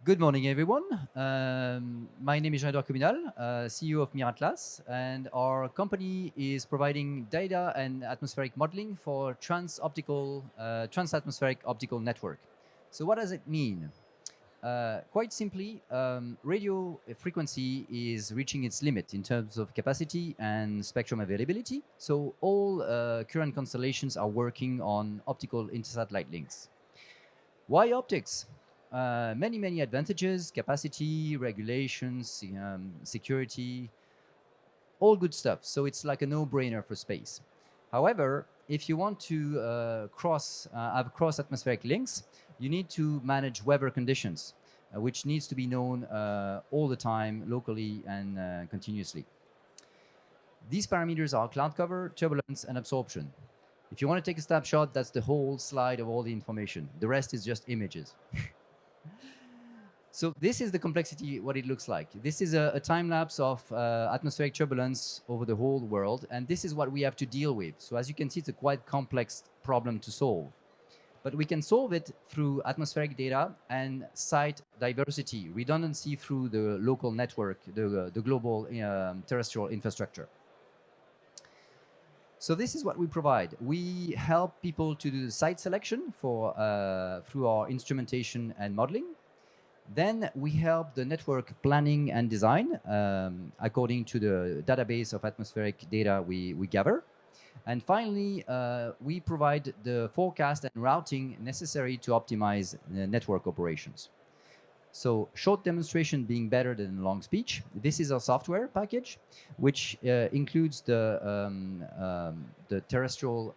Good morning, everyone. My name is Jean-Edouard Communal, CEO of Miratlas, and our company is providing data and atmospheric modeling for trans-atmospheric optical network. So what does it mean? Quite simply, radio frequency is reaching its limit in terms of capacity and spectrum availability. So all current constellations are working on optical intersatellite links. Why optics? Many advantages: capacity, regulations, security, all good stuff. So it's like a no-brainer for space. However, if you want to have cross-atmospheric links, you need to manage weather conditions, which needs to be known all the time, locally and continuously. These parameters are cloud cover, turbulence, and absorption. If you want to take a snapshot, that's the whole slide of all the information. The rest is just images. So this is the complexity, what it looks like. This is a time lapse of atmospheric turbulence over the whole world, and this is what we have to deal with. So as you can see, it's a quite complex problem to solve. But we can solve it through atmospheric data and site diversity, redundancy through the local network, the global terrestrial infrastructure. So this is what we provide. We help people to do the site selection for through our instrumentation and modeling. Then we help the network planning and design according to the database of atmospheric data we gather. And finally, we provide the forecast and routing necessary to optimize the network operations. So short demonstration being better than long speech. This is our software package, which includes the terrestrial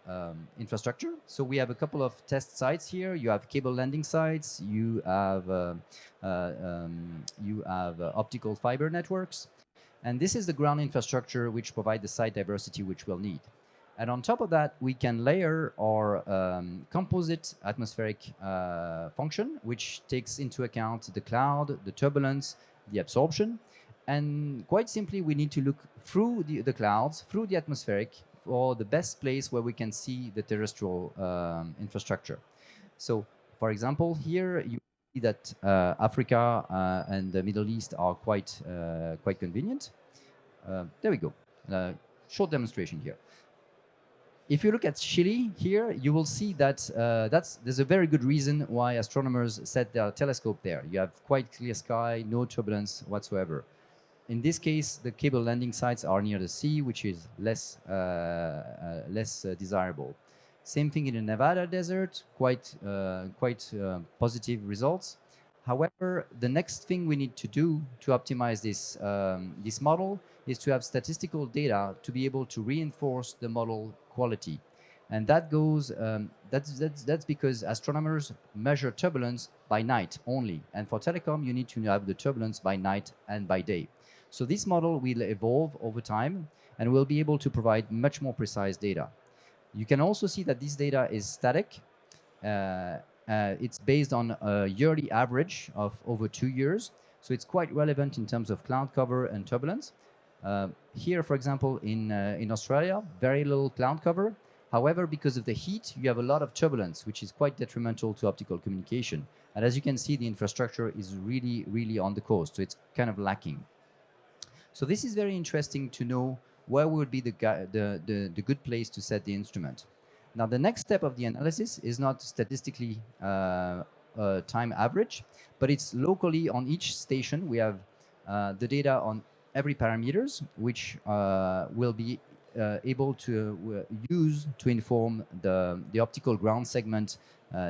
infrastructure. So we have a couple of test sites here. You have cable landing sites. You have optical fiber networks. And this is the ground infrastructure which provide the site diversity which we'll need. And on top of that, we can layer our composite atmospheric function, which takes into account the cloud, the turbulence, the absorption. And quite simply, we need to look through the clouds, through the atmospheric, for the best place where we can see the terrestrial infrastructure. So, for example, here you see that Africa and the Middle East are quite convenient. There we go. Short demonstration here. If you look at Chile here, you will see that there's a very good reason why astronomers set their telescope there. You have quite clear sky, no turbulence whatsoever. In this case, the cable landing sites are near the sea, which is less desirable. Same thing in the Nevada desert, quite positive results. However, the next thing we need to do to optimize this model is to have statistical data to be able to reinforce the model quality. And that goes, that's because astronomers measure turbulence by night only. And for telecom, you need to have the turbulence by night and by day. So this model will evolve over time and will be able to provide much more precise data. You can also see that this data is static. It's based on a yearly average of over 2 years. So it's quite relevant in terms of cloud cover and turbulence. Here, for example, in Australia, very little cloud cover. However, because of the heat, you have a lot of turbulence, which is quite detrimental to optical communication. And as you can see, the infrastructure is really on the coast, so it's kind of lacking. So this is very interesting to know where would be the good place to set the instrument. Now, the next step of the analysis is not statistically time average, but it's locally on each station. We have the data on every parameters, which will be able to use to inform the optical ground segment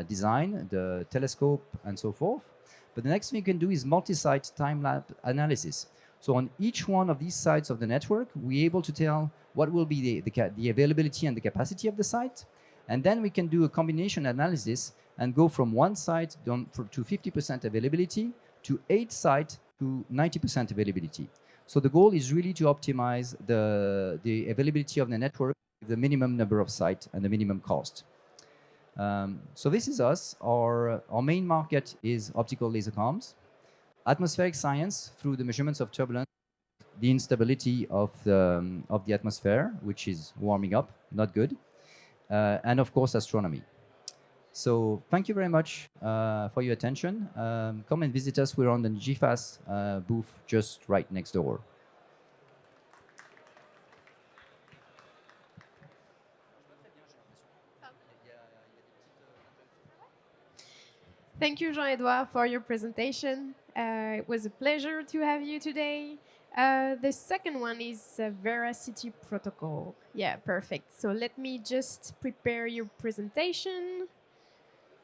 design, the telescope, and so forth. But the next thing you can do is multi-site time-lapse analysis. So on each one of these sites of the network, we're able to tell what will be the availability and the capacity of the site. And then we can do a combination analysis and go from one site to 50% availability to 8 sites to 90% availability. So the goal is really to optimize the availability of the network with the minimum number of sites and the minimum cost. So this is us. Our main market is optical laser comms. Atmospheric science through the measurements of turbulence, the instability of the atmosphere, which is warming up, not good, and of course astronomy. So thank you very much for your attention. Come and visit us. We're on the GFAS booth just right next door. Thank you, Jean-Edouard, for your presentation. It was a pleasure to have you today. The second one is Veracity Protocol. Yeah, perfect. So let me just prepare your presentation.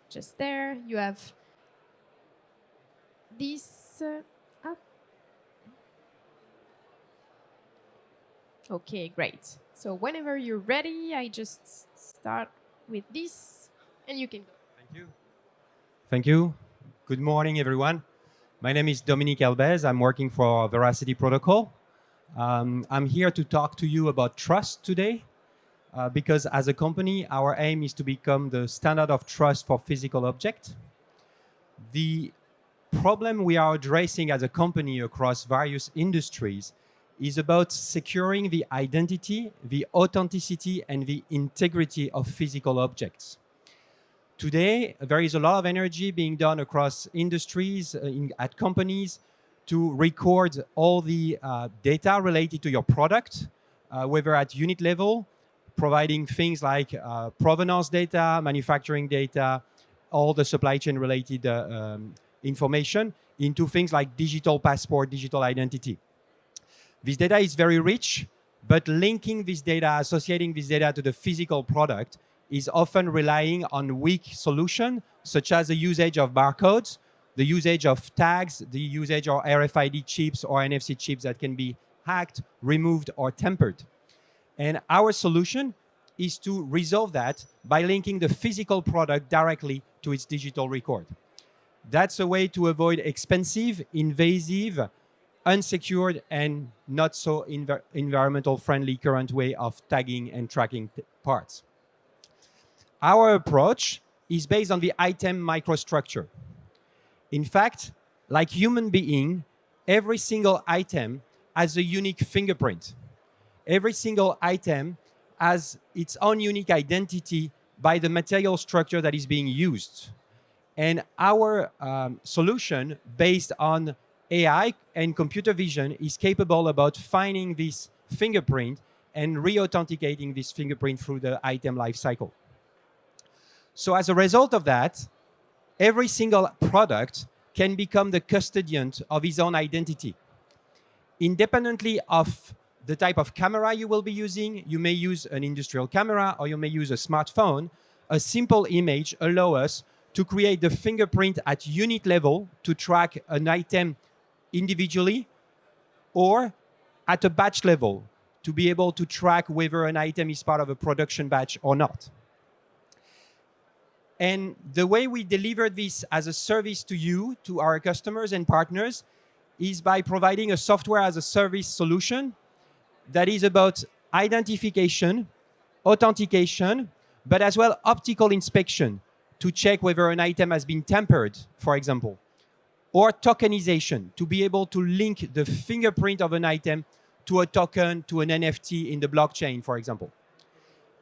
Just there, you have this up. Okay, great. So whenever you're ready, I just start with this, and you can go. Thank you. Thank you. Good morning, everyone. My name is Dominique Elbez. I'm working for Veracity Protocol. I'm here to talk to you about trust today because as a company, our aim is to become the standard of trust for physical objects. The problem we are addressing as a company across various industries is about securing the identity, the authenticity, and the integrity of physical objects. Today, there is a lot of energy being done across industries, at companies, to record all the data related to your product, whether at unit level, providing things like provenance data, manufacturing data, all the supply chain related information into things like digital passport, digital identity. This data is very rich, but linking this data, associating this data to the physical product is often relying on weak solutions, such as the usage of barcodes, the usage of tags, the usage of RFID chips or NFC chips that can be hacked, removed, or tampered. And our solution is to resolve that by linking the physical product directly to its digital record. That's a way to avoid expensive, invasive, unsecured, and not so environmental friendly current way of tagging and tracking parts. Our approach is based on the item microstructure. In fact, like human being, every single item has a unique fingerprint. Every single item has its own unique identity by the material structure that is being used. And our solution based on AI and computer vision is capable about finding this fingerprint and re-authenticating this fingerprint through the item life cycle. So as a result of that, every single product can become the custodian of its own identity. Independently of the type of camera you will be using, you may use an industrial camera or you may use a smartphone, a simple image allows us to create the fingerprint at unit level to track an item individually or at a batch level to be able to track whether an item is part of a production batch or not. And the way we deliver this as a service to you, to our customers and partners, is by providing a software as a service solution that is about identification, authentication, but as well optical inspection to check whether an item has been tampered, for example, or tokenization to be able to link the fingerprint of an item to a token, to an NFT in the blockchain, for example.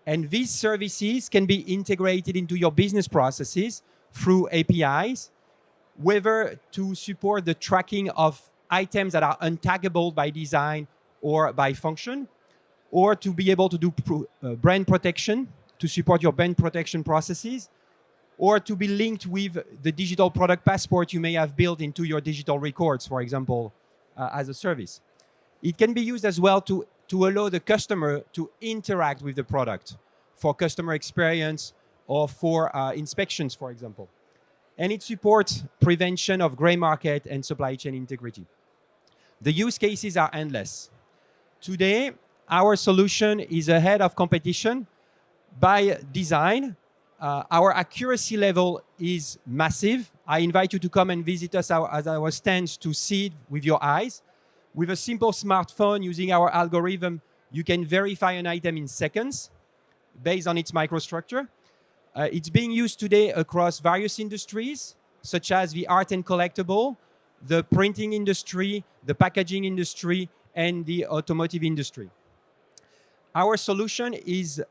And these services can be integrated into your business processes through APIs, whether to support the tracking of items that are untaggable by design or by function, or to be able to do brand protection, to support your brand protection processes, or to be linked with the digital product passport you may have built into your digital records, for example, as a service. It can be used as well to allow the customer to interact with the product for customer experience or for inspections, for example. And it supports prevention of gray market and supply chain integrity. The use cases are endless. Today, our solution is ahead of competition by design. Our accuracy level is massive. I invite you to come and visit us at our stands to see it with your eyes. With a simple smartphone using our algorithm, you can verify an item in seconds based on its microstructure. It's being used today across various industries, such as the art and collectible, the printing industry, the packaging industry, and the automotive industry. Our solution is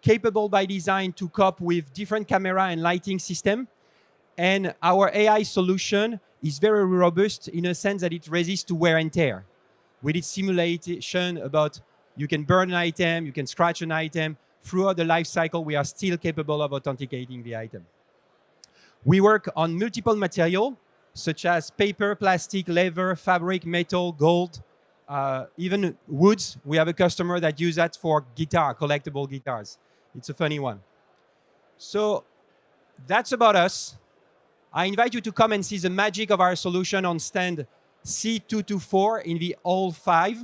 capable by design to cope with different camera and lighting system. And our AI solution is very robust in a sense that it resists to wear and tear. We did simulation about you can burn an item, you can scratch an item. Throughout the life cycle, we are still capable of authenticating the item. We work on multiple materials, such as paper, plastic, leather, fabric, metal, gold, even woods. We have a customer that uses that for guitar, collectible guitars. It's a funny one. So that's about us. I invite you to come and see the magic of our solution on stand C224 in the Hall 5.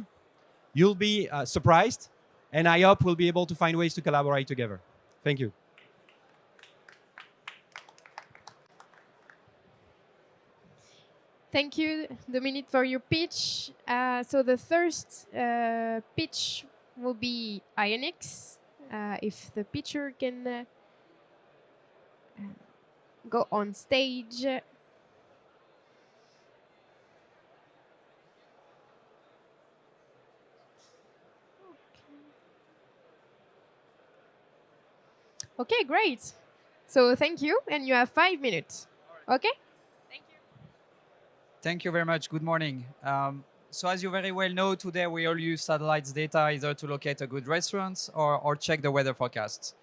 You'll be surprised, and I hope we'll be able to find ways to collaborate together. Thank you. Thank you, Dominique, for your pitch. So the first pitch will be Ionics. If the pitcher can go on stage. Okay, great. So thank you, and you have 5 minutes. Okay? Thank you very much. Good morning. So as you very well know, today we all use satellites data either to locate a good restaurant or check the weather forecasts.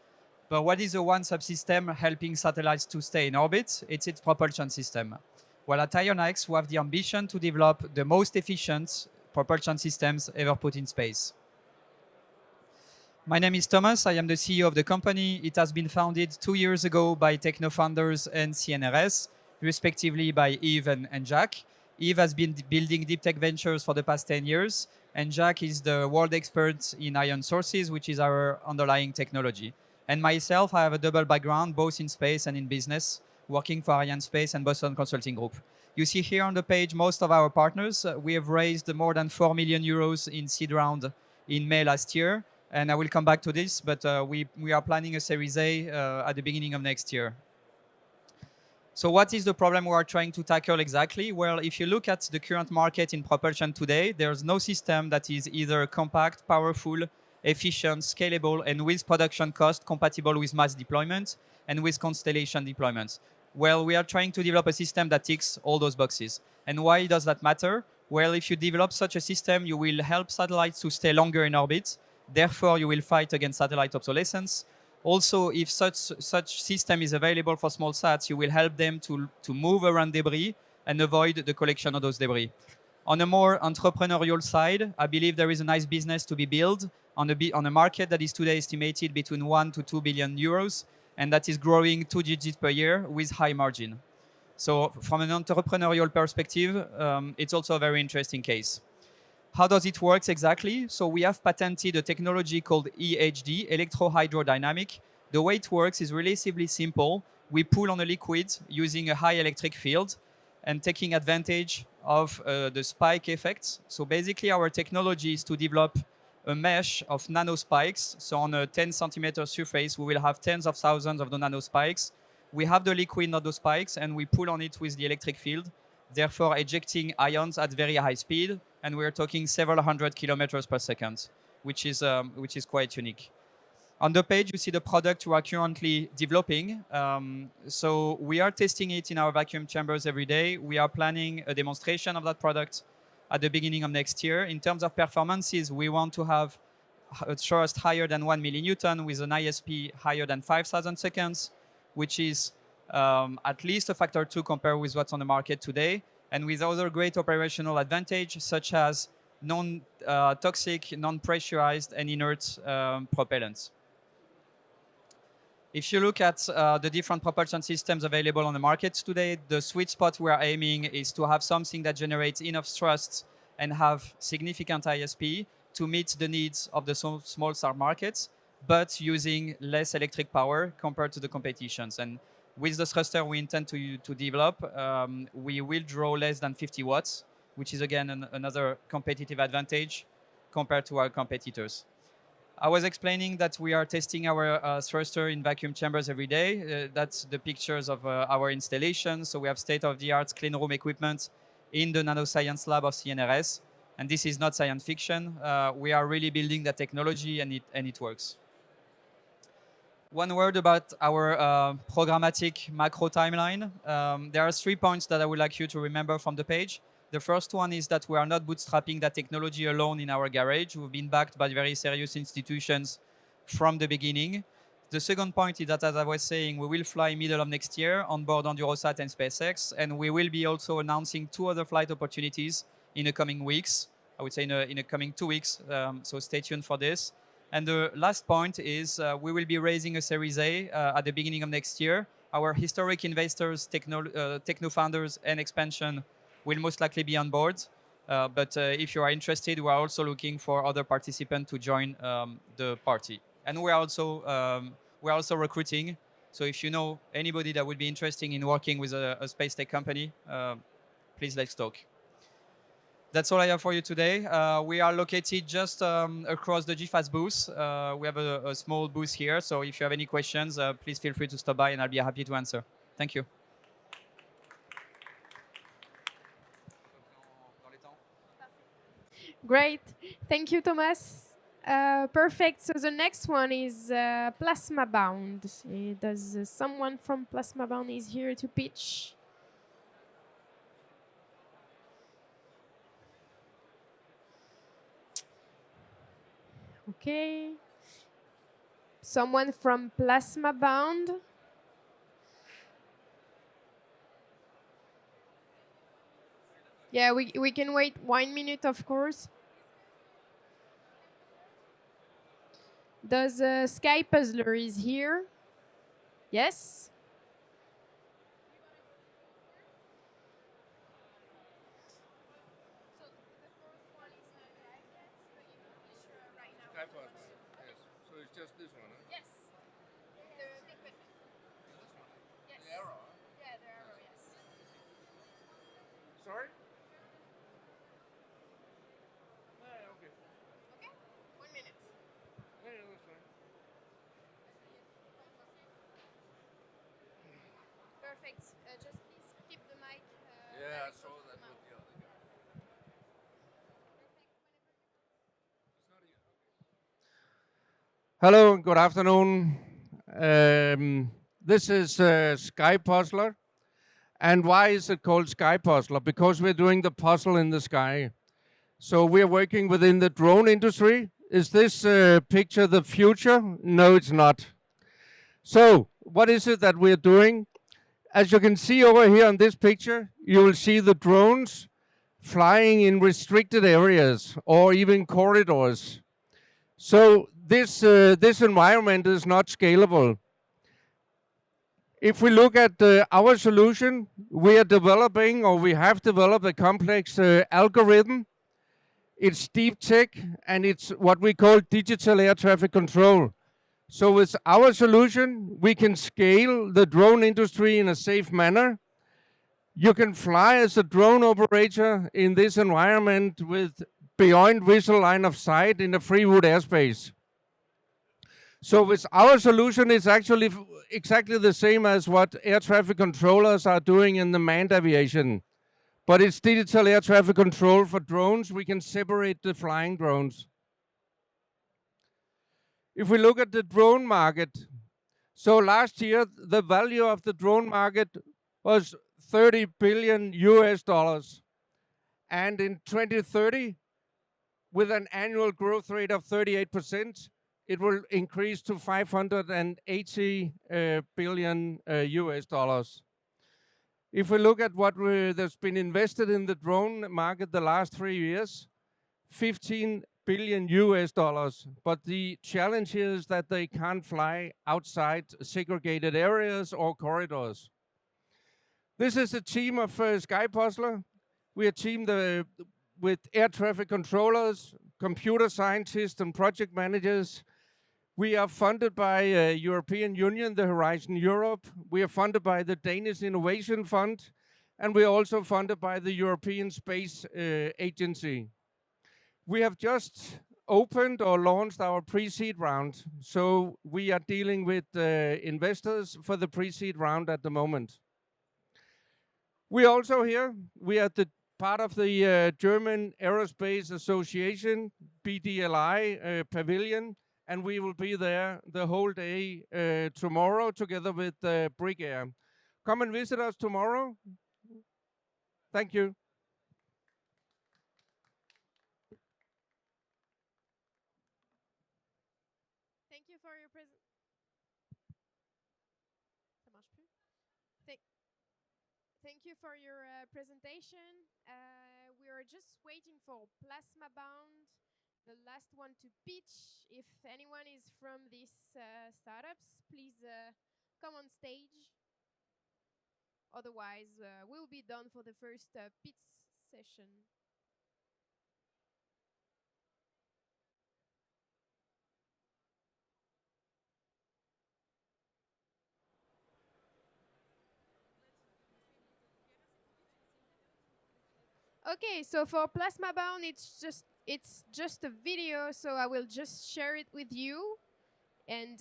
But what is the one subsystem helping satellites to stay in orbit? It's its propulsion system. Well, at Ionics, we have the ambition to develop the most efficient propulsion systems ever put in space. My name is Thomas. I am the CEO of the company. It has been founded 2 years ago by techno founders and CNRS, respectively by Yves and Jacques. Yves has been building deep tech ventures for the past 10 years, and Jacques is the world expert in ion sources, which is our underlying technology. And myself, I have a double background, both in space and in business, working for Arianespace and Boston Consulting Group. You see here on the page most of our partners. We have raised more than 4 million euros in seed round in May last year, and I will come back to this, but we are planning a Series A at the beginning of next year. So what is the problem we are trying to tackle exactly? Well, if you look at the current market in propulsion today, there's no system that is either compact, powerful, efficient, scalable, and with production cost compatible with mass deployment and with constellation deployments. Well, we are trying to develop a system that ticks all those boxes. And why does that matter? Well, if you develop such a system, you will help satellites to stay longer in orbit. Therefore, you will fight against satellite obsolescence. Also, if such system is available for small sats, you will help them to move around debris and avoid the collection of those debris. On a more entrepreneurial side, I believe there is a nice business to be built on a market that is today estimated between 1 to 2 billion euros, and that is growing 2 digits per year with high margin. So from an entrepreneurial perspective, it's also a very interesting case. How does it work exactly? So we have patented a technology called EHD, electrohydrodynamic. The way it works is relatively simple. We pull on a liquid using a high electric field and taking advantage of the spike effects. So basically our technology is to develop a mesh of nanospikes. So on a 10 centimeter surface, we will have tens of thousands of the nanospikes. We have the liquid, not the spikes, and we pull on it with the electric field, therefore ejecting ions at very high speed. And we're talking several hundred kilometers per second, which is quite unique. On the page, you see the product we are currently developing. So we are testing it in our vacuum chambers every day. We are planning a demonstration of that product at the beginning of next year. In terms of performances, we want to have a thrust higher than 1 millinewton with an ISP higher than 5,000 seconds, which is at least a factor 2 compared with what's on the market today, and with other great operational advantage, such as non-toxic, non-pressurized, and inert propellants. If you look at the different propulsion systems available on the market today, the sweet spot we are aiming is to have something that generates enough thrust and have significant ISP to meet the needs of the small star markets, but using less electric power compared to the competitions. And with the thruster we intend to develop, we will draw less than 50 watts, which is again another competitive advantage compared to our competitors. I was explaining that we are testing our thruster in vacuum chambers every day. That's the pictures of our installation. So we have state-of-the-art clean room equipment in the nanoscience lab of CNRS. And this is not science fiction. We are really building the technology, and it works. One word about our programmatic macro timeline. There are 3 points that I would like you to remember from the page. The first one is that we are not bootstrapping that technology alone in our garage. We've been backed by very serious institutions from the beginning. The second point is that, as I was saying, we will fly middle of next year on board Endurosat and SpaceX, and we will be also announcing 2 other flight opportunities in the coming weeks. I would say in the coming 2 weeks, so stay tuned for this. And the last point is we will be raising a Series A at the beginning of next year. Our historic investors, techno founders, and expansion will most likely be on board. But if you are interested, we are also looking for other participants to join the party. And we are also recruiting. So if you know anybody that would be interested in working with a space tech company, please let's talk. That's all I have for you today. We are located just across the GFAS booth. We have a small booth here. So if you have any questions, please feel free to stop by and I'll be happy to answer. Thank you. Great. Thank you, Thomas. Perfect. So the next one is Plasma Bound. Does someone from Plasma Bound is here to pitch? Okay. Someone from Plasma Bound? Yeah, we can wait 1 minute, of course. Does Sky Puzzler is here? Yes? Yes. So it's just this one, huh? Yes. The big bit. This one. Yes. The arrow, huh? Yeah, the arrow, yes. Sorry? Yeah, okay. Okay, 1 minute. Yeah, that's fine. Perfect. Just please keep the mic. Yeah, I saw that with the other guy. Hello, good afternoon. This is Sky Puzzler. And why is it called Sky Puzzler? Because we're doing the puzzle in the sky. So we're working within the drone industry. Is this picture the future? No, it's not. So what is it that we're doing? As you can see over here on this picture, you will see the drones flying in restricted areas or even corridors. So this environment is not scalable. If we look at our solution, we are developing, or we have developed, a complex algorithm. It's deep tech, and it's what we call digital air traffic control. So with our solution, we can scale the drone industry in a safe manner. You can fly as a drone operator in this environment with beyond visual line of sight in a free wood airspace. So with our solution, it's actually exactly the same as what air traffic controllers are doing in the manned aviation. But it's digital air traffic control for drones. We can separate the flying drones. If we look at the drone market, so last year, the value of the drone market was $30 billion US. And in 2030, with an annual growth rate of 38%, it will increase to $580 billion US. If we look at what there's been invested in the drone market the last 3 years, $15 billion US. But the challenge here is that they can't fly outside segregated areas or corridors. This is a team of Sky Puzzler. We are teamed with air traffic controllers, computer scientists, and project managers. We are funded by European Union, the Horizon Europe. We are funded by the Danish Innovation Fund, and we are also funded by the European Space Agency. We have just opened or launched our pre-seed round, so we are dealing with investors for the pre-seed round at the moment. We also here, we are the part of the German Aerospace Association, BDLI Pavilion, and we will be there the whole day tomorrow together with Brig Air. Come and visit us tomorrow. Thank you. Thank you for your Ça marche plus? Thank you for your presentation. We are just waiting for Plasma Bound, the last one to pitch. If anyone is from these startups, please come on stage. Otherwise, we'll be done for the first pitch session. Okay, so for Plasma Bound, it's just a video, so I will just share it with you. And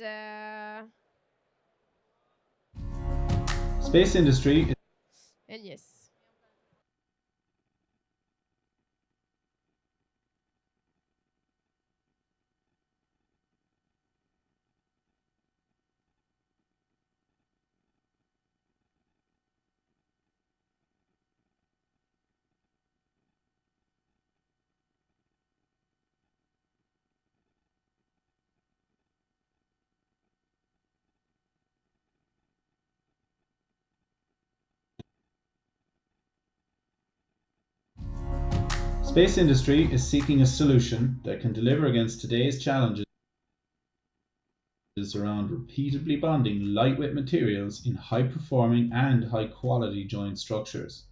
Space industry. And yes. Space industry is seeking a solution that can deliver against today's challenges around repeatedly bonding lightweight materials in high-performing and high-quality joint structures.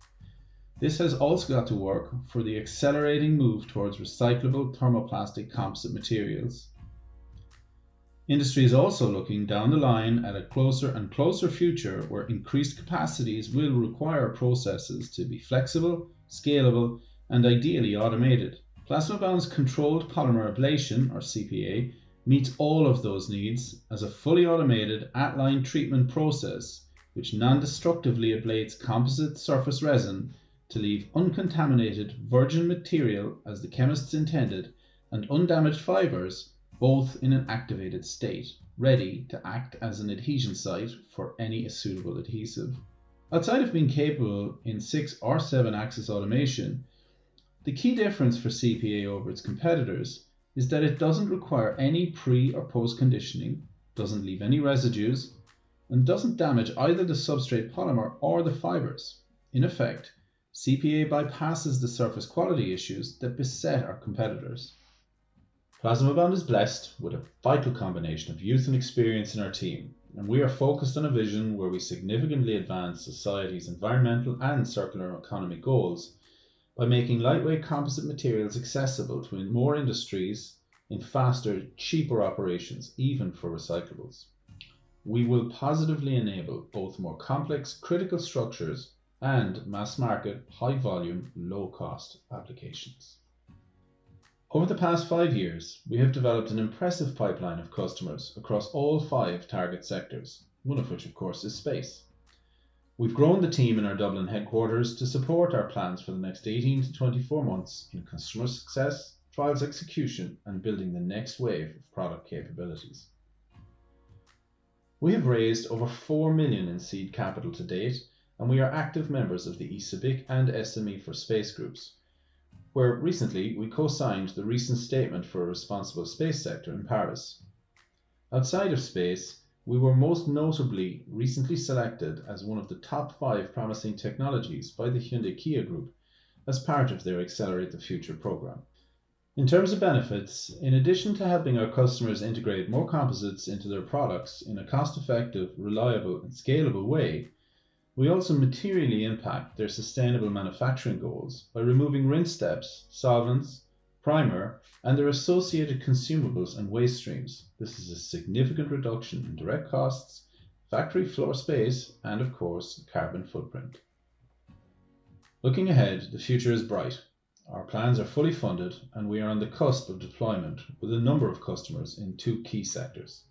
This has also got to work for the accelerating move towards recyclable thermoplastic composite materials. Industry is also looking down the line at a closer and closer future where increased capacities will require processes to be flexible, scalable, and ideally automated. Plasma-bound's controlled polymer ablation, or CPA, meets all of those needs as a fully automated at-line treatment process which non-destructively ablates composite surface resin to leave uncontaminated virgin material as the chemists intended and undamaged fibers both in an activated state, ready to act as an adhesion site for any suitable adhesive. Outside of being capable in 6 or 7 axis automation, the key difference for CPA over its competitors is that it doesn't require any pre or post conditioning, doesn't leave any residues, and doesn't damage either the substrate polymer or the fibers. In effect, CPA bypasses the surface quality issues that beset our competitors. Plasma-bound is blessed with a vital combination of youth and experience in our team, and we are focused on a vision where we significantly advance society's environmental and circular economy goals by making lightweight composite materials accessible to more industries in faster, cheaper operations, even for recyclables. We will positively enable both more complex critical structures and mass-market, high-volume, low-cost applications. Over the past 5 years, we have developed an impressive pipeline of customers across all 5 target sectors, one of which, of course, is space. We've grown the team in our Dublin headquarters to support our plans for the next 18 to 24 months in customer success, trials execution, and building the next wave of product capabilities. We have raised over 4 million in seed capital to date, and we are active members of the ESABIC and SME for Space groups, where recently we co-signed the recent Statement for a Responsible Space Sector in Paris. Outside of space, we were most notably recently selected as one of the top 5 promising technologies by the Hyundai Kia Group as part of their Accelerate the Future program. In terms of benefits, in addition to helping our customers integrate more composites into their products in a cost-effective, reliable and scalable way, we also materially impact their sustainable manufacturing goals by removing rinse steps, solvents, primer, and their associated consumables and waste streams. This is a significant reduction in direct costs, factory floor space, and of course, carbon footprint. Looking ahead, the future is bright. Our plans are fully funded, and we are on the cusp of deployment with a number of customers in 2 key sectors.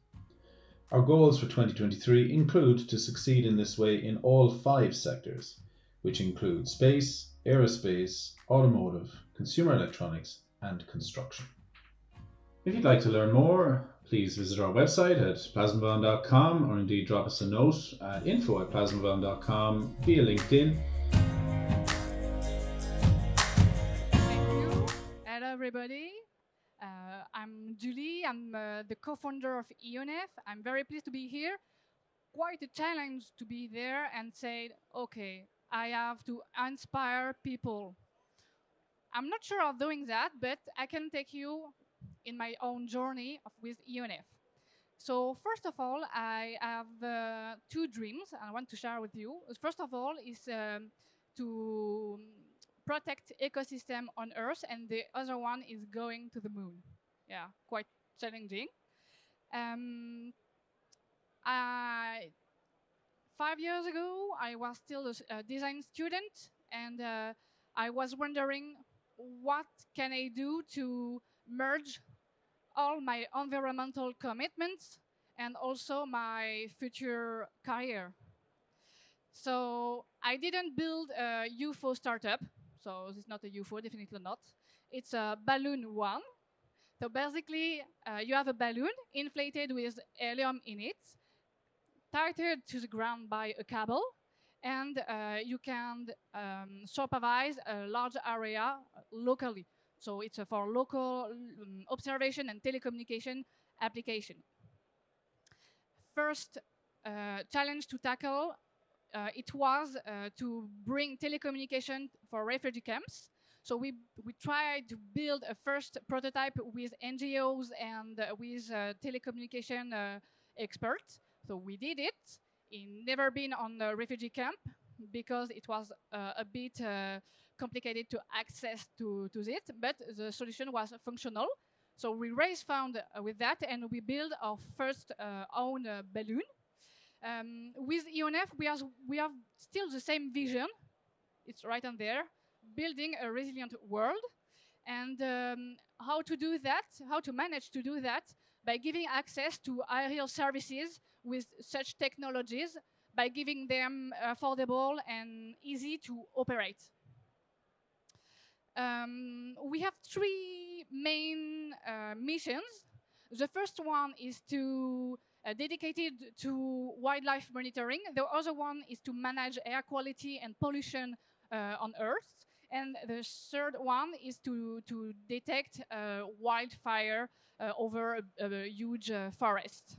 Our goals for 2023 include to succeed in this way in all 5 sectors, which include space, aerospace, automotive, consumer electronics, and construction. If you'd like to learn more, please visit our website at plasmabound.com or indeed drop us a note at info@plasmabound.com via LinkedIn. Thank you. Hello, everybody. I'm Julie. I'm the co-founder of EONF. I'm very pleased to be here. Quite a challenge to be there and say, okay, I have to inspire people. I'm not sure of doing that, but I can take you in my own journey with EONF. So first of all, I have two dreams I want to share with you. First of all is to protect ecosystem on Earth, and the other one is going to the moon. Yeah, quite challenging. 5 years ago, I was still a design student, and I was wondering what can I do to merge all my environmental commitments and also my future career. So I didn't build a UFO startup. So it's not a UFO, definitely not. It's a balloon one. So basically, you have a balloon inflated with helium in it, tied to the ground by a cable, and you can supervise a large area locally. So it's for local observation and telecommunication application. First challenge to tackle, it was to bring telecommunication for refugee camps. So we tried to build a first prototype with NGOs and with telecommunication experts. So we did it. It never been on a refugee camp because it was a bit complicated to access to it, but the solution was functional. So we raised fund with that, and we built our first own balloon. With EONF, we have still the same vision. It's right on there, building a resilient world. And how to do that, how to manage to do that, by giving access to aerial services with such technologies, by giving them affordable and easy to operate. We have three main missions. The first one is dedicated to wildlife monitoring. The other one is to manage air quality and pollution on Earth. And the third one is to detect wildfire over a huge forest.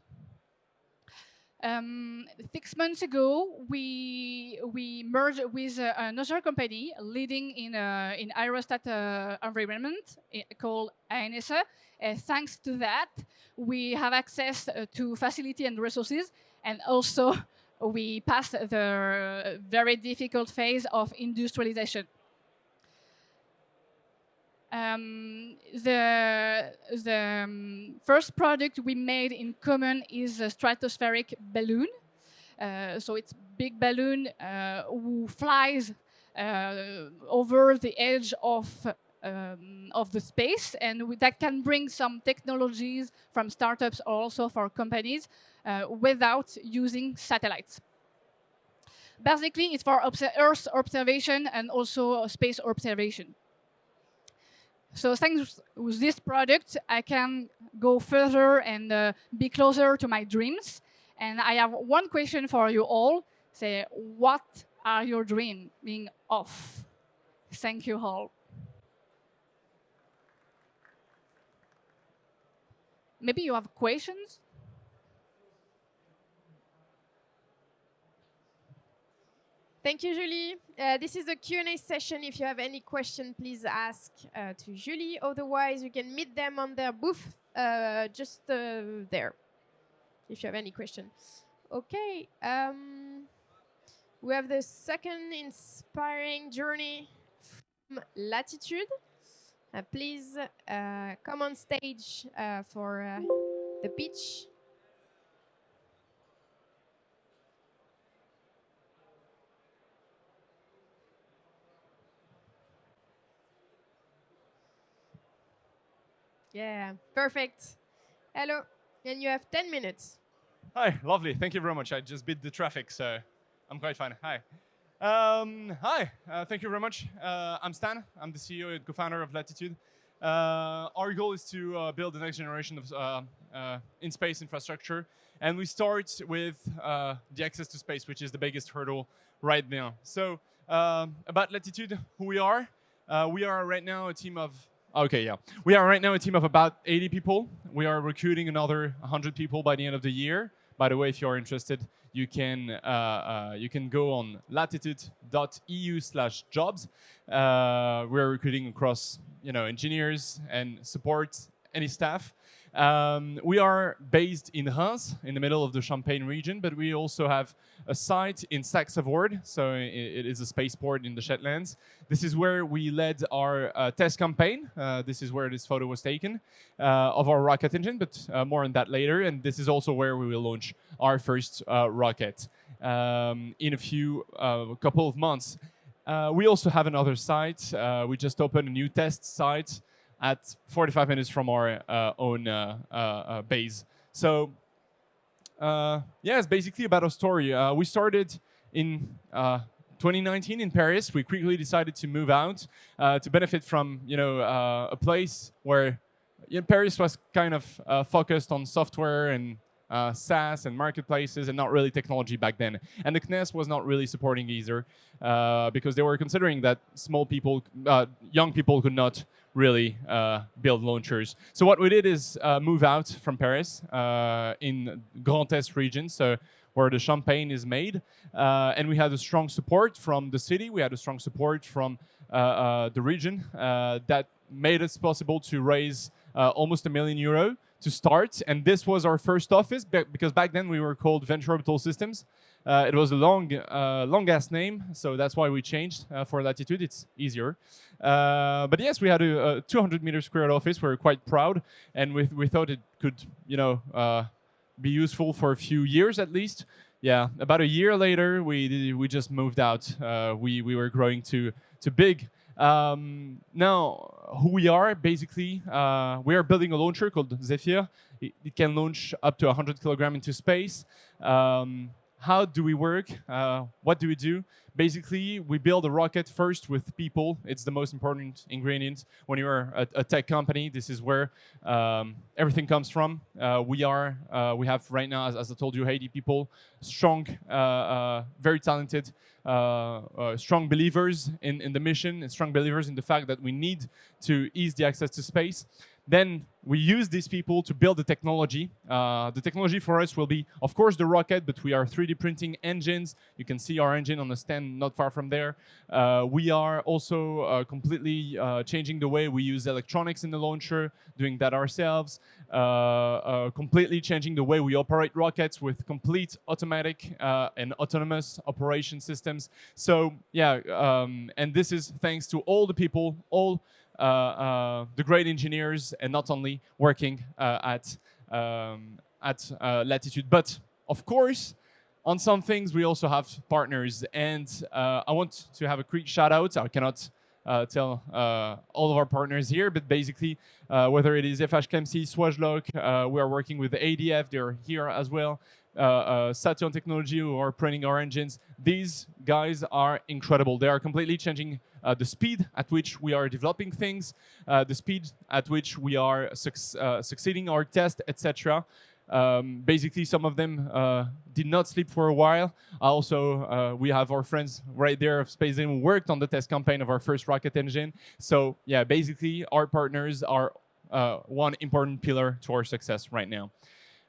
6 months ago, we merged with another company leading in aerostat environment called aimez. Thanks to that, we have access to facility and resources, and also we passed the very difficult phase of industrialization. The first product we made in common is a stratospheric balloon. So it's big balloon who flies over the edge of the space, and that can bring some technologies from startups or also for companies without using satellites. Basically, it's for Earth observation and also space observation. So thanks with this product, I can go further and be closer to my dreams. And I have one question for you all. Say, what are your dreaming of? Thank you all. Maybe you have questions? Thank you, Julie. This is a Q&A session. If you have any question, please ask to Julie. Otherwise, you can meet them on their booth just there, if you have any question. Okay. We have the second inspiring journey from Latitude. Please come on stage for the pitch. Yeah, perfect. Hello, and you have 10 minutes. Hi, lovely. Thank you very much. I just beat the traffic, so I'm quite fine. Hi. Hi, thank you very much. I'm Stan. I'm the CEO and co-founder of Latitude. Our goal is to build the next generation of in-space infrastructure, and we start with the access to space, which is the biggest hurdle right now. So about Latitude, who we are right now a team of we are right now a team of about 80 people. We are recruiting another 100 people by the end of the year. By the way, if you're interested, you can go on latitude.eu/jobs. We're recruiting across engineers and support, any staff. We are based in Reims, in the middle of the Champagne region, but we also have a site in Saxe-Savoie, so it is a spaceport in the Shetlands. This is where we led our test campaign. This is where this photo was taken of our rocket engine, but more on that later. And this is also where we will launch our first rocket in a couple of months. We also have another site. We just opened a new test site at 45 minutes from our own base. So it's basically about our story. We started in 2019 in Paris. We quickly decided to move out to benefit from a place where Paris was kind of focused on software and SaaS and marketplaces and not really technology back then. And the CNES was not really supporting either because they were considering that young people could not really build launchers. So what we did is move out from Paris in Grand Est region, so where the champagne is made. And we had a strong support from the city. We had a strong support from the region that made it possible to raise almost €1 million to start. And this was our first office because back then we were called Venture Orbital Systems. It was a long-ass name, so that's why we changed for Latitude. It's easier. But yes, we had a 200-meter squared office. We were quite proud, and we thought it could, be useful for a few years at least. Yeah, about a year later, we just moved out. We were growing too big. Now, who we are, basically, we are building a launcher called Zephyr. It can launch up to 100 kilograms into space. How do we work? What do we do? Basically, we build a rocket first with people. It's the most important ingredient when you are a tech company. This is where everything comes from. We have right now, as I told you, 80 people, strong, very talented, strong believers in the mission and strong believers in the fact that we need to ease the access to space. Then we use these people to build the technology. The technology for us will be, of course, the rocket, but we are 3D printing engines. You can see our engine on the stand not far from there. We are also completely changing the way we use electronics in the launcher, doing that ourselves, completely changing the way we operate rockets with complete automatic and autonomous operation systems. So, and this is thanks to all the people, the great engineers, and not only working at Latitude. But of course, on some things we also have partners, and I want to have a quick shout out. I cannot tell all of our partners here, but basically, whether it is FHKMC, Swajlock, we are working with the ADF. They're here as well. Saturn Technology, who are printing our engines. These guys are incredible. They are completely changing the speed at which we are developing things, the speed at which we are succeeding our test, etc. Basically, some of them did not sleep for a while. Also, we have our friends right there of Space who worked on the test campaign of our first rocket engine. So yeah, basically, our partners are one important pillar to our success right now.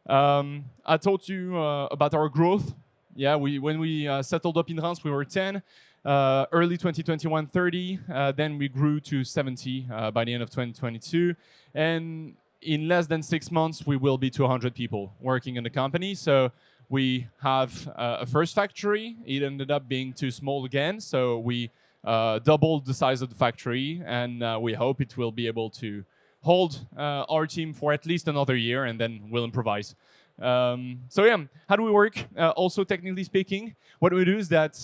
I told you about our growth. Yeah, when we settled up in Reims, we were 10. Early 2021, 30. Then we grew to 70 by the end of 2022. And in less than 6 months, we will be 200 people working in the company. So we have a first factory. It ended up being too small again. So we doubled the size of the factory. And we hope it will be able to hold our team for at least another year, and then we'll improvise. So yeah, how do we work? Also, technically speaking, what we do is that,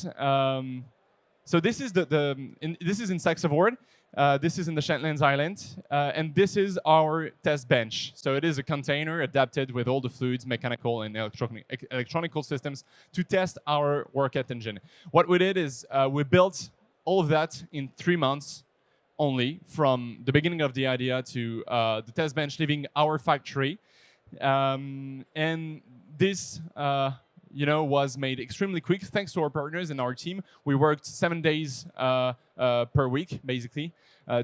so this is this is in Saxe-Savoie. This is in the Shetlands Island, and this is our test bench. So it is a container adapted with all the fluids, mechanical and electronical systems to test our rocket engine. What we did is we built all of that in 3 months only, from the beginning of the idea to the test bench leaving our factory. And this was made extremely quick thanks to our partners and our team. We worked 7 days per week, basically,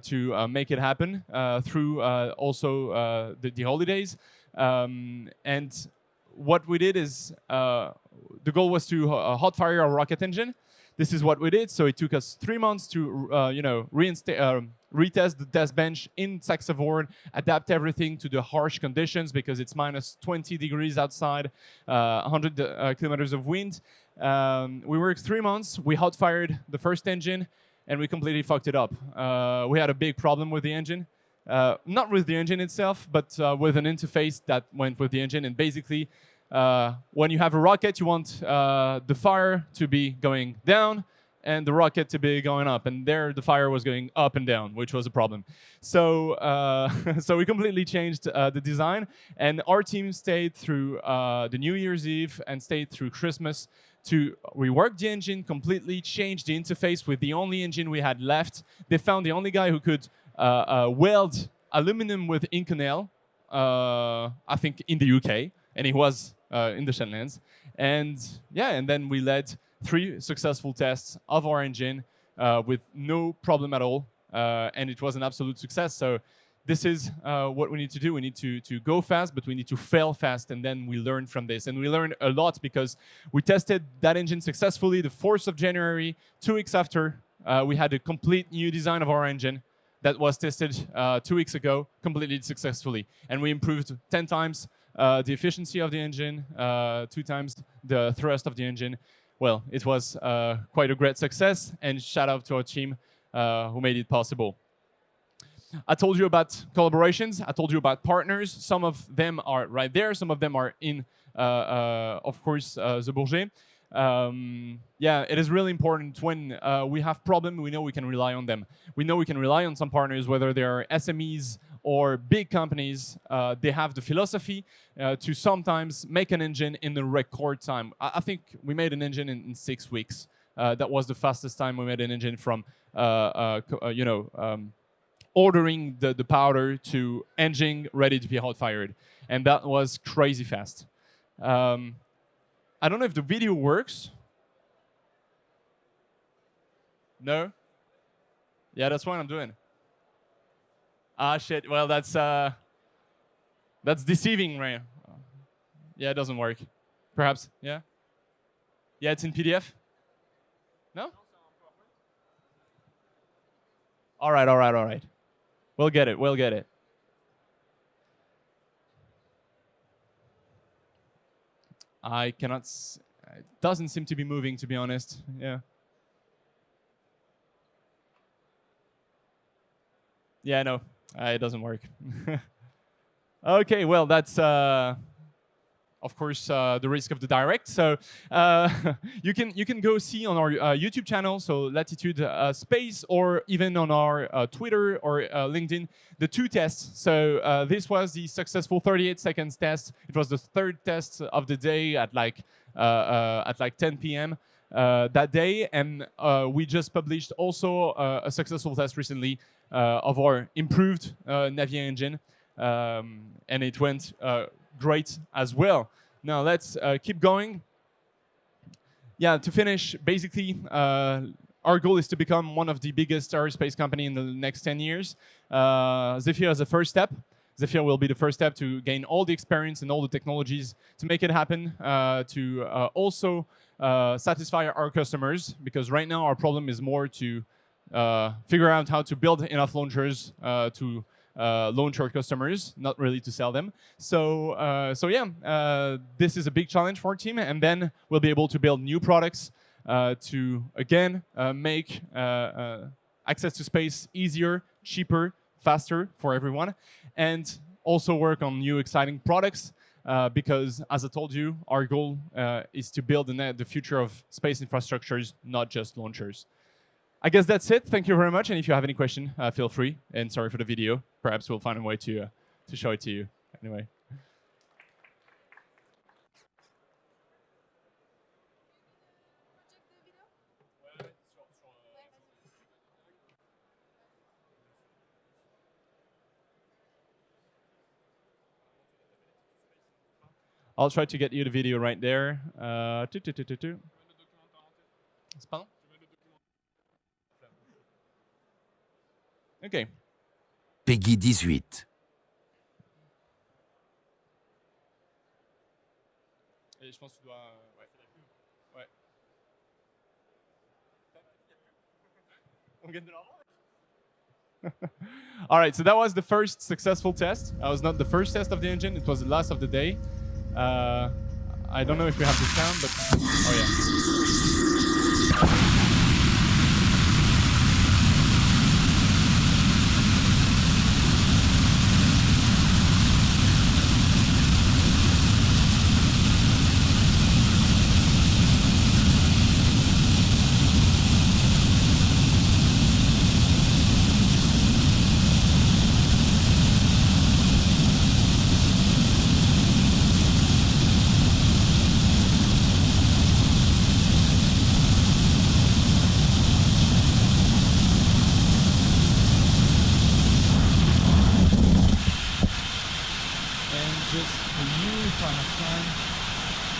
to make it happen through also the holidays. And what we did is the goal was to hot fire our rocket engine. This is what we did. So it took us 3 months to retest the test bench in Saxavorn, adapt everything to the harsh conditions because it's minus 20 degrees outside, 100 kilometers of wind. We worked 3 months. We hot fired the first engine, and we completely fucked it up. We had a big problem with the engine. Not with the engine itself, but with an interface that went with the engine. And basically, when you have a rocket, you want the fire to be going down and the rocket to be going up. And there, the fire was going up and down, which was a problem. So, so we completely changed the design. And our team stayed through the New Year's Eve and stayed through Christmas to rework the engine, completely change the interface with the only engine we had left. They found the only guy who could weld aluminum with Inconel, I think in the UK, and he was in the Shetlands. And yeah, and then we led 3 successful tests of our engine with no problem at all, and it was an absolute success. So this is what we need to do. We need to go fast, but we need to fail fast, and then we learn from this. And we learned a lot because we tested that engine successfully the 4th of January, 2 weeks after. We had a complete new design of our engine that was tested 2 weeks ago, completely successfully. And we improved 10 times the efficiency of the engine, 2 times the thrust of the engine. Well, it was quite a great success, and shout out to our team who made it possible. I told you about collaborations. I told you about partners. Some of them are right there. Some of them are in, of course, the Bourget. Yeah, it is really important when we have problems, we know we can rely on them. We know we can rely on some partners, whether they are SMEs or big companies. They have the philosophy to sometimes make an engine in a record time. I think we made an engine in 6 weeks. That was the fastest time we made an engine from, ordering the powder to engine ready to be hot fired. And that was crazy fast. I don't know if the video works. No? Yeah, that's what I'm doing. Ah, shit. Well, that's deceiving, right? Yeah, it doesn't work. Perhaps, yeah? Yeah, it's in PDF? No? All right, all right, all right. We'll get it, we'll get it. I cannot, it doesn't seem to be moving, to be honest. Yeah. Yeah, no, it doesn't work. Okay, well, that's, of course, the risk of the direct. So you can go see on our YouTube channel, so Latitude Space, or even on our Twitter or LinkedIn, the 2 tests. So this was the successful 38 seconds test. It was the 3rd test of the day at like 10 p.m. That day, and we just published also a successful test recently of our improved Navier engine, and it went great as well. Now let's keep going. Yeah, to finish, basically, our goal is to become one of the biggest aerospace company in the next 10 years. Zephyr is the first step. Zephyr will be the first step to gain all the experience and all the technologies to make it happen, to also satisfy our customers, because right now our problem is more to figure out how to build enough launchers to launch our customers, not really to sell them. So, so yeah, this is a big challenge for our team, and then we'll be able to build new products to, again, make access to space easier, cheaper, faster for everyone, and also work on new exciting products because, as I told you, our goal is to build the future of space infrastructures, not just launchers. I guess that's it. Thank you very much. And if you have any question, feel free. And sorry for the video. Perhaps we'll find a way to show it to you. Anyway. I'll try to get you the video right there. Pardon? Okay. Peggy 18. Et je pense que tu dois... ouais. On gagne de l'argent. All right, so that was the first successful test. That was not the first test of the engine. It was the last of the day. I don't know if we have the sound, but... Oh, yeah.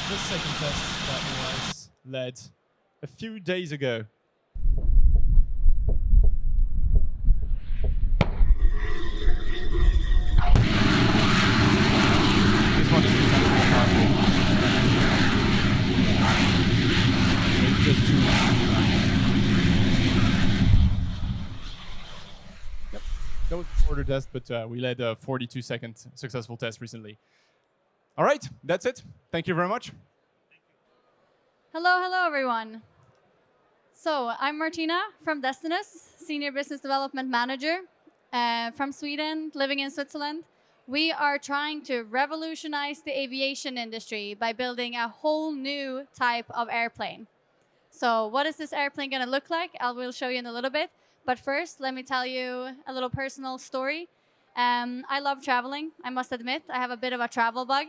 The second test that was led a few days ago. This one is just two. Yep, that was a shorter test, but we led a 42-second successful test recently. All right, that's it. Thank you very much. Hello, everyone. So I'm Martina from Destinus, Senior Business Development Manager from Sweden, living in Switzerland. We are trying to revolutionize the aviation industry by building a whole new type of airplane. So what is this airplane going to look like? I will show you in a little bit. But first, let me tell you a little personal story. I love traveling, I must admit. I have a bit of a travel bug.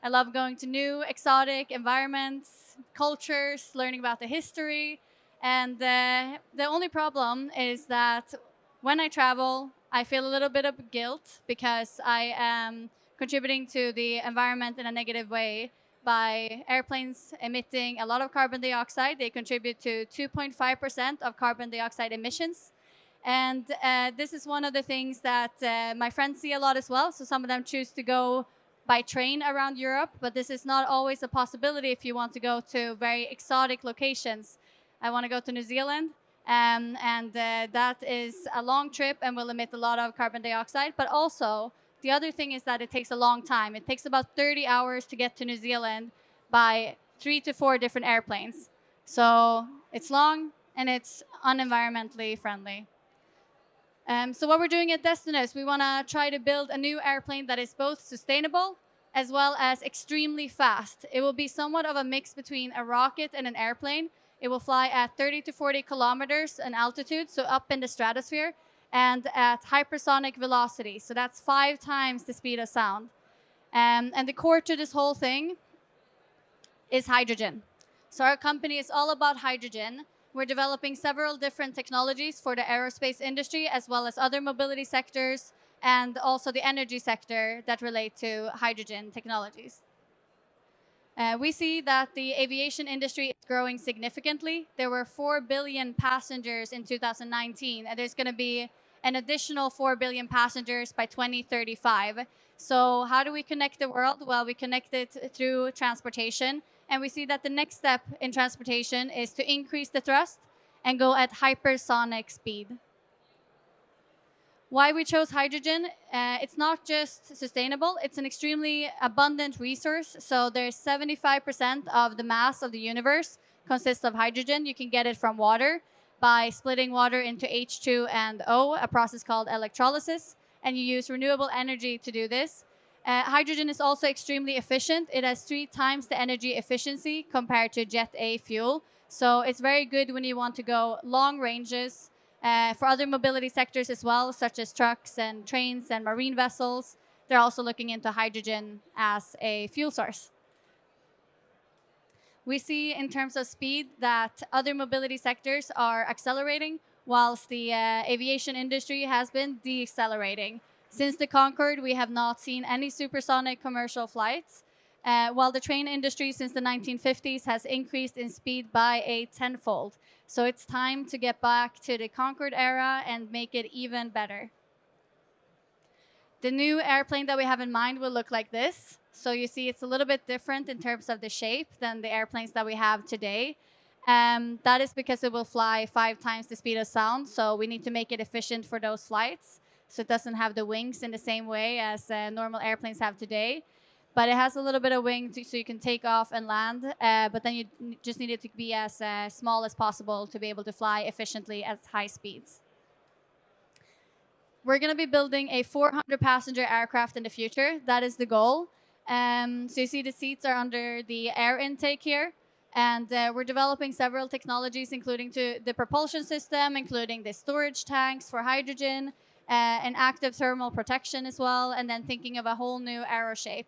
I love going to new, exotic environments, cultures, learning about the history. And the only problem is that when I travel, I feel a little bit of guilt because I am contributing to the environment in a negative way by airplanes emitting a lot of carbon dioxide. They contribute to 2.5% of carbon dioxide emissions. And this is one of the things that my friends see a lot as well. So some of them choose to go by train around Europe, but this is not always a possibility if you want to go to very exotic locations. I want to go to New Zealand, and that is a long trip and will emit a lot of carbon dioxide. But also, the other thing is that it takes a long time. It takes about 30 hours to get to New Zealand by 3 to 4 different airplanes. So it's long and it's unenvironmentally friendly. So what we're doing at Destinus, we want to try to build a new airplane that is both sustainable as well as extremely fast. It will be somewhat of a mix between a rocket and an airplane. It will fly at 30 to 40 kilometers in altitude, so up in the stratosphere, and at hypersonic velocity. So that's 5 times the speed of sound. And the core to this whole thing is hydrogen. So our company is all about hydrogen. We're developing several different technologies for the aerospace industry, as well as other mobility sectors, and also the energy sector that relate to hydrogen technologies. We see that the aviation industry is growing significantly. There were 4 billion passengers in 2019, and there's going to be an additional 4 billion passengers by 2035. So how do we connect the world? Well, we connect it through transportation. And we see that the next step in transportation is to increase the thrust and go at hypersonic speed. Why we chose hydrogen? It's not just sustainable, it's an extremely abundant resource. So there's 75% of the mass of the universe consists of hydrogen. You can get it from water by splitting water into H2 and O, a process called electrolysis. And you use renewable energy to do this. Hydrogen is also extremely efficient. It has 3 times the energy efficiency compared to Jet A fuel. So it's very good when you want to go long ranges for other mobility sectors as well, such as trucks and trains and marine vessels. They're also looking into hydrogen as a fuel source. We see in terms of speed that other mobility sectors are accelerating, whilst the aviation industry has been decelerating. Since the Concorde, we have not seen any supersonic commercial flights, while the train industry since the 1950s has increased in speed by a tenfold. So it's time to get back to the Concorde era and make it even better. The new airplane that we have in mind will look like this. So you see it's a little bit different in terms of the shape than the airplanes that we have today. That is because it will fly 5 times the speed of sound. So we need to make it efficient for those flights. So it doesn't have the wings in the same way as normal airplanes have today. But it has a little bit of wing so you can take off and land. But then you just need it to be as small as possible to be able to fly efficiently at high speeds. We're going to be building a 400-passenger aircraft in the future. That is the goal. So you see the seats are under the air intake here. And we're developing several technologies, including the propulsion system, including the storage tanks for hydrogen, and active thermal protection as well, and then thinking of a whole new aero shape.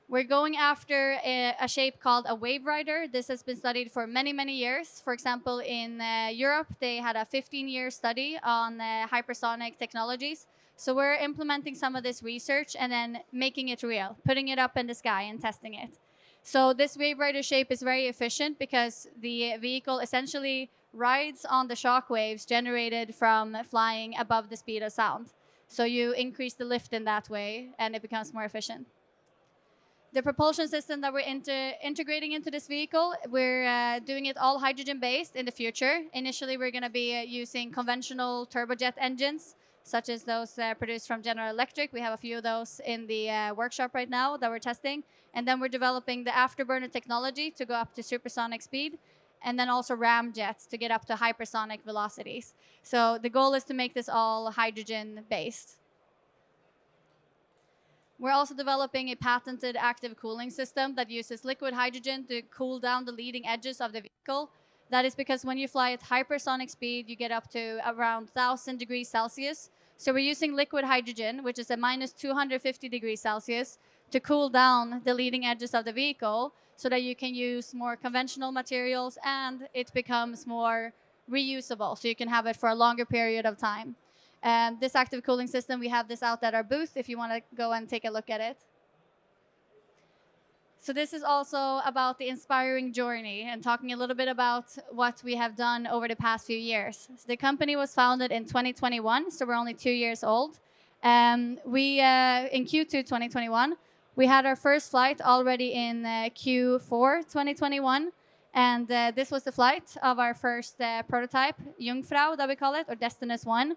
We're going after a shape called a wave rider. This has been studied for many, many years. For example, in Europe, they had a 15-year study on hypersonic technologies. So we're implementing some of this research and then making it real, putting it up in the sky and testing it. So this wave rider shape is very efficient because the vehicle essentially rides on the shock waves generated from flying above the speed of sound. So you increase the lift in that way and it becomes more efficient. The propulsion system that we're integrating into this vehicle, we're doing it all hydrogen-based in the future. Initially, we're going to be using conventional turbojet engines, such as those produced from General Electric. We have a few of those in the workshop right now that we're testing. And then we're developing the afterburner technology to go up to supersonic speed, and then also ramjets to get up to hypersonic velocities. So the goal is to make this all hydrogen-based. We're also developing a patented active cooling system that uses liquid hydrogen to cool down the leading edges of the vehicle. That is because when you fly at hypersonic speed, you get up to around 1,000 degrees Celsius. So we're using liquid hydrogen, which is a minus 250 degrees Celsius, to cool down the leading edges of the vehicle so that you can use more conventional materials and it becomes more reusable. So you can have it for a longer period of time. This active cooling system, we have this out at our booth if you want to go and take a look at it. So this is also about the inspiring journey and talking a little bit about what we have done over the past few years. So the company was founded in 2021, so we're only 2 years old. In Q2 2021, we had our first flight already in Q4 2021. And this was the flight of our first prototype, Jungfrau, that we call it, or Destinus 1.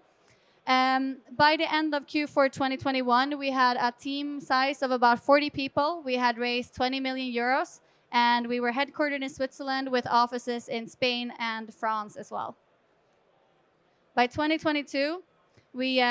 By the end of Q4 2021, we had a team size of about 40 people. We had raised 20 million euros, and we were headquartered in Switzerland with offices in Spain and France as well. By 2022, we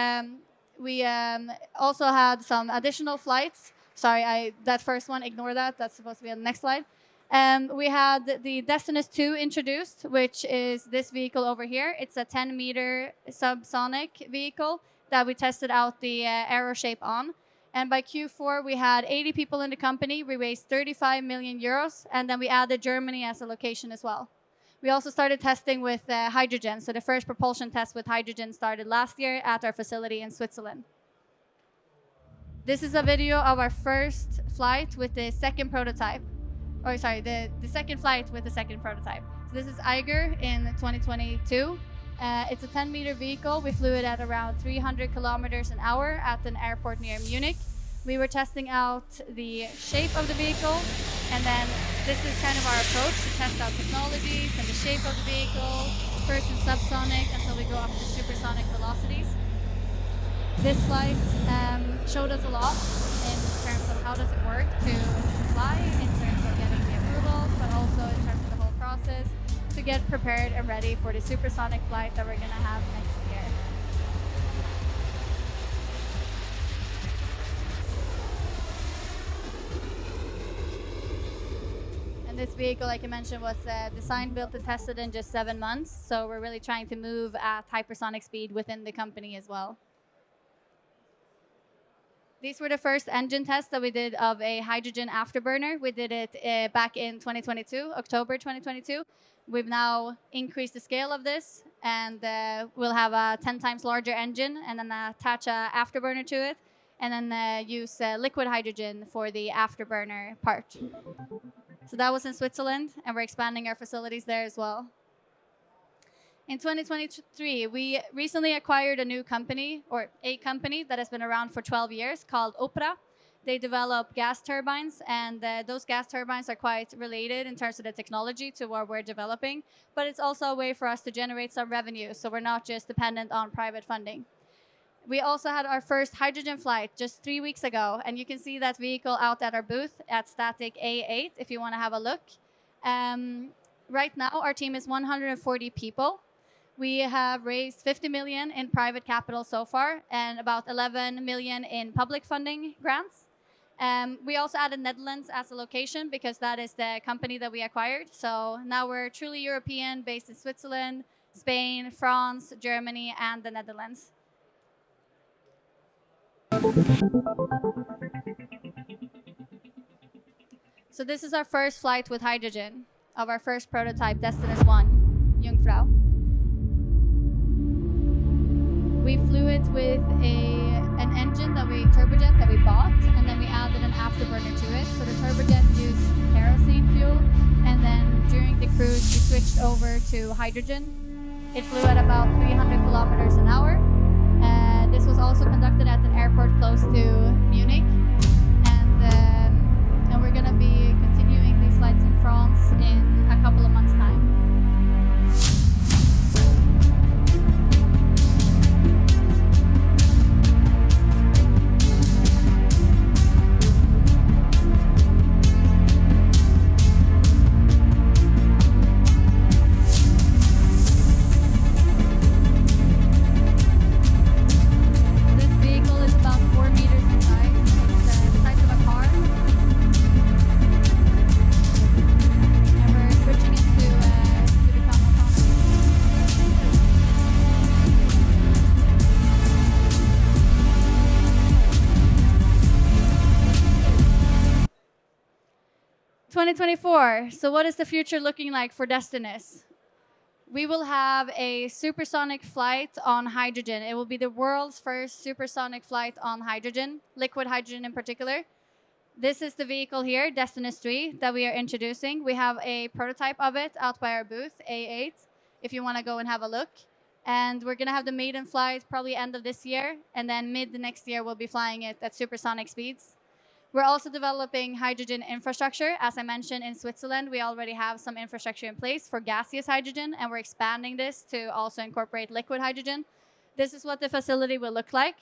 also had some additional flights. Sorry, that first one, ignore that. That's supposed to be on the next slide. We had the Destinus 2 introduced, which is this vehicle over here. It's a 10-meter subsonic vehicle that we tested out the aero shape on. And by Q4, we had 80 people in the company. We raised 35 million euros, and then we added Germany as a location as well. We also started testing with hydrogen. So the first propulsion test with hydrogen started last year at our facility in Switzerland. This is a video of our first flight with the second prototype. Oh, sorry, the second flight with the second prototype. So this is Eiger in 2022. It's a 10-meter vehicle. We flew it at around 300 kilometers an hour at an airport near Munich. We were testing out the shape of the vehicle, and then this is kind of our approach to test out technologies and the shape of the vehicle, first in subsonic until we go up to supersonic velocities. This flight showed us a lot in terms of how does it work to fly, in terms of getting the approvals, but also in terms of the whole process to get prepared and ready for the supersonic flight that we're going to have next year. And This vehicle, like I mentioned, was designed, built, and tested in just 7 months. So we're really trying to move at hypersonic speed within the company as well. These were the first engine tests that we did of a hydrogen afterburner. We did it back in 2022, October 2022. We've now increased the scale of this, and we'll have a 10 times larger engine and then attach an afterburner to it, and then use liquid hydrogen for the afterburner part. So that was in Switzerland, and we're expanding our facilities there as well. In 2023, we recently acquired a new company, or a company that has been around for 12 years called Opera. They develop gas turbines, and those gas turbines are quite related in terms of the technology to what we're developing, but it's also a way for us to generate some revenue, so we're not just dependent on private funding. We also had our first hydrogen flight just 3 weeks ago, and you can see that vehicle out at our booth at Static A8 if you want to have a look. Right now, our team is 140 people. We have raised 50 million in private capital so far, and about 11 million in public funding grants. We also added Netherlands as a location because that is the company that we acquired. So now we're truly European, based in Switzerland, Spain, France, Germany, and the Netherlands. So this is our first flight with hydrogen of our first prototype, Destinus 1, Jungfrau. We flew it with an engine turbojet that we bought, and then we added an afterburner to it. So the turbojet used kerosene fuel, and then during the cruise we switched over to hydrogen. It flew at about 300 kilometers an hour. This was also conducted at an airport close to Munich, and we're going to be continuing these flights in France in a couple of months' time. So what is the future looking like for Destinus? We will have a supersonic flight on hydrogen. It will be the world's first supersonic flight on hydrogen, liquid hydrogen in particular. This is the vehicle here, Destinus 3, that we are introducing. We have a prototype of it out by our booth, A8, if you want to go and have a look. And we're going to have the maiden flight probably end of this year, and then mid next year we'll be flying it at supersonic speeds. We're also developing hydrogen infrastructure. As I mentioned, in Switzerland, we already have some infrastructure in place for gaseous hydrogen, and we're expanding this to also incorporate liquid hydrogen. This is what the facility will look like.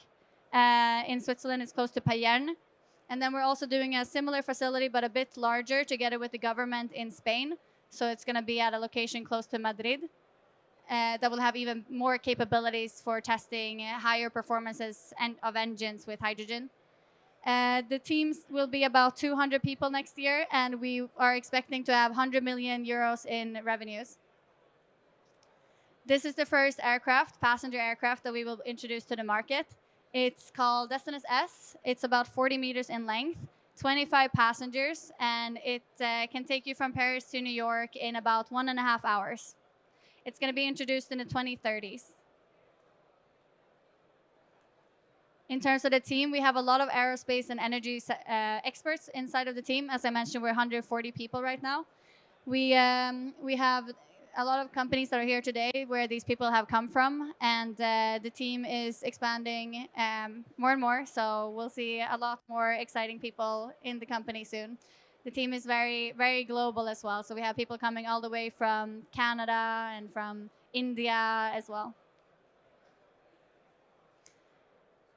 In Switzerland, it's close to Payerne. And then we're also doing a similar facility, but a bit larger, together with the government in Spain. So it's going to be at a location close to Madrid that will have even more capabilities for testing higher performances of engines with hydrogen. The teams will be about 200 people next year, and we are expecting to have 100 million euros in revenues. This is the first aircraft, passenger aircraft, that we will introduce to the market. It's called Destinus S. It's about 40 meters in length, 25 passengers, and it can take you from Paris to New York in about 1.5 hours. It's going to be introduced in the 2030s. In terms of the team, we have a lot of aerospace and energy experts inside of the team. As I mentioned, we're 140 people right now. We have a lot of companies that are here today where these people have come from, and the team is expanding more and more. So we'll see a lot more exciting people in the company soon. The team is very, very global as well. So we have people coming all the way from Canada and from India as well.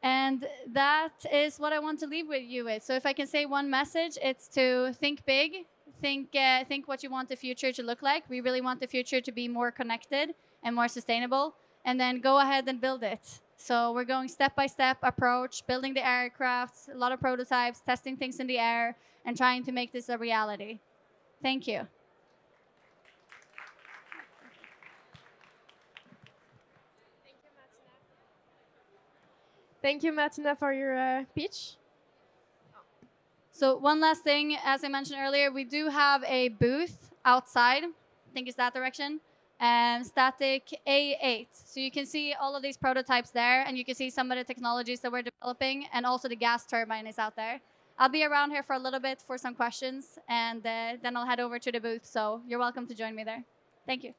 And that is what I want to leave with you with. So if I can say one message, it's to think big, think what you want the future to look like. We really want the future to be more connected and more sustainable, and then go ahead and build it. So we're going step-by-step approach, building the aircrafts, a lot of prototypes, testing things in the air, and trying to make this a reality. Thank you. Thank you, Martina, for your pitch. So one last thing, as I mentioned earlier, we do have a booth outside. I think it's that direction. Static A8. So you can see all of these prototypes there, and you can see some of the technologies that we're developing, and also the gas turbine is out there. I'll be around here for a little bit for some questions, and then I'll head over to the booth. So you're welcome to join me there. Thank you.